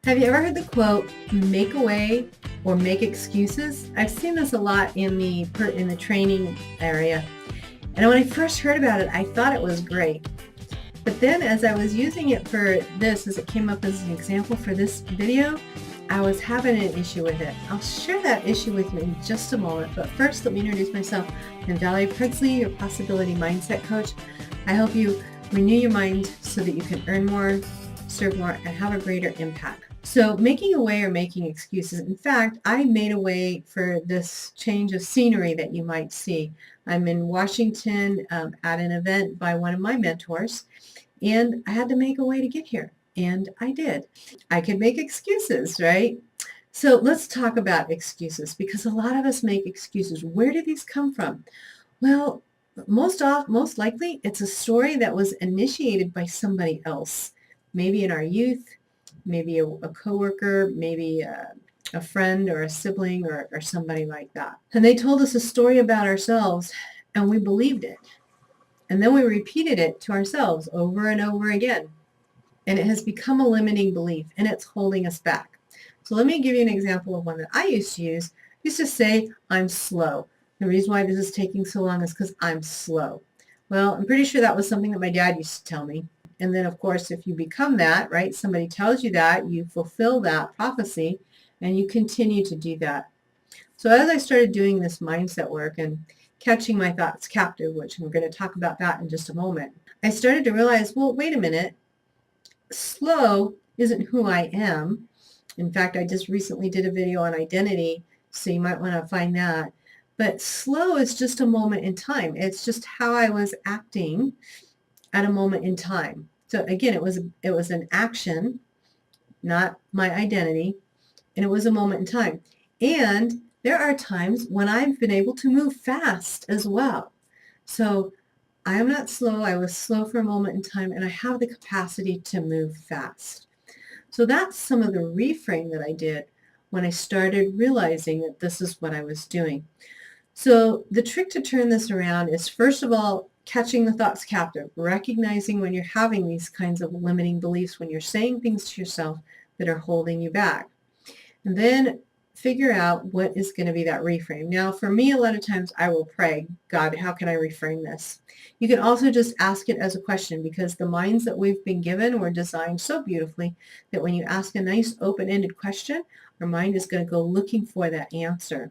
Have you ever heard the quote, make away or make excuses? I've seen this a lot in the training area. And when I first heard about it, I thought it was great. But then as I was using it for this, as it came up as an example for this video, I was having an issue with it. I'll share that issue with you in just a moment. But first, let me introduce myself. I'm Valerie Princely, your Possibility Mindset Coach. I help you renew your mind so that you can earn more, serve more, and have a greater impact. So making away or making excuses. In fact, I made a way for this change of scenery that you might see. I'm in Washington at an event by one of my mentors, and I had to make a way to get here. And I did. I could make excuses, right? So let's talk about excuses, because a lot of us make excuses. Where do these come from? Well, most likely it's a story that was initiated by somebody else, maybe in our youth, maybe a coworker, maybe a friend or a sibling or somebody like that. And they told us a story about ourselves and we believed it. And then we repeated it to ourselves over and over again. And it has become a limiting belief and it's holding us back. So let me give you an example of one that I used to use. I used to say, I'm slow. The reason why this is taking so long is because I'm slow. Well, I'm pretty sure that was something that my dad used to tell me. And then, of course, if you become that, right, somebody tells you that, you fulfill that prophecy, and you continue to do that. So as I started doing this mindset work and catching my thoughts captive, which I'm going to talk about that in just a moment, I started to realize, well, wait a minute, slow isn't who I am. In fact, I just recently did a video on identity, so you might want to find that. But slow is just a moment in time. It's just how I was acting at a moment in time. So again, it was an action, not my identity, and it was a moment in time. And there are times when I've been able to move fast as well. So I am not slow. I was slow for a moment in time, and I have the capacity to move fast. So that's some of the reframe that I did when I started realizing that this is what I was doing. So the trick to turn this around is, first of all, catching the thoughts captive, recognizing when you're having these kinds of limiting beliefs, when you're saying things to yourself that are holding you back. And then figure out what is going to be that reframe. Now, for me, a lot of times I will pray, God, how can I reframe this? You can also just ask it as a question, because the minds that we've been given were designed so beautifully that when you ask a nice open-ended question, our mind is going to go looking for that answer.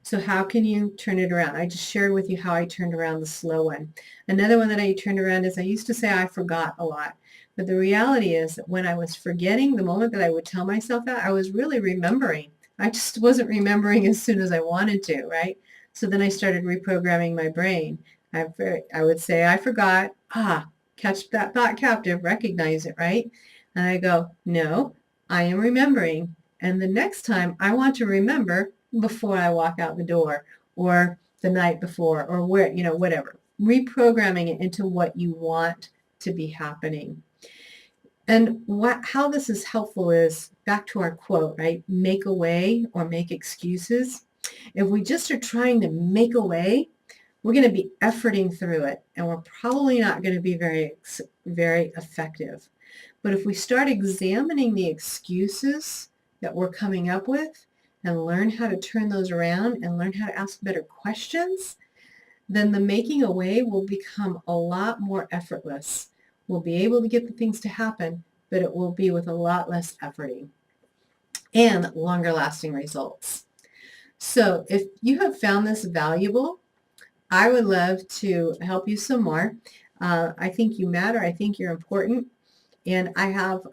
So how can you turn it around? I just shared with you how I turned around the slow one. Another one that I turned around is I used to say I forgot a lot. But the reality is that when I was forgetting, the moment that I would tell myself that, I was really remembering. I just wasn't remembering as soon as I wanted to, right? So then I started reprogramming my brain. I would say I forgot. Catch that thought captive, recognize it, right? And I go, no, I am remembering. And the next time I want to remember before I walk out the door, or the night before, or whatever. Reprogramming it into what you want to be happening. And how this is helpful is back to our quote, right? Make a way or make excuses. If we just are trying to make a way, we're going to be efforting through it, and we're probably not going to be very, very effective. But if we start examining the excuses that we're coming up with, and learn how to turn those around and learn how to ask better questions, then the making a way will become a lot more effortless. We'll be able to get the things to happen, but it will be with a lot less efforting and longer lasting results. So if you have found this valuable, I would love to help you some more. I think you matter. I think you're important. And I have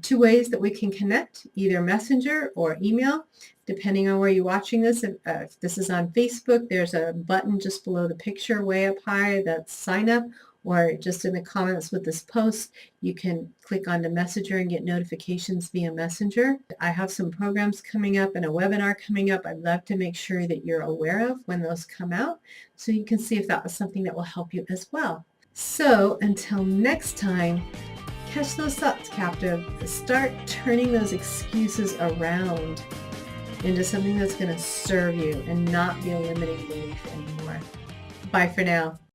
two ways that we can connect, either messenger or email, depending on where you're watching this. If this is on Facebook, there's a button just below the picture way up high that's sign up, or just in the comments with this post, you can click on the messenger and get notifications via messenger. I have some programs coming up and a webinar coming up I'd love to make sure that you're aware of when those come out, so you can see if that was something that will help you as well. So until next time, catch those thoughts captive. Start turning those excuses around into something that's going to serve you and not be a limiting belief anymore. Bye for now.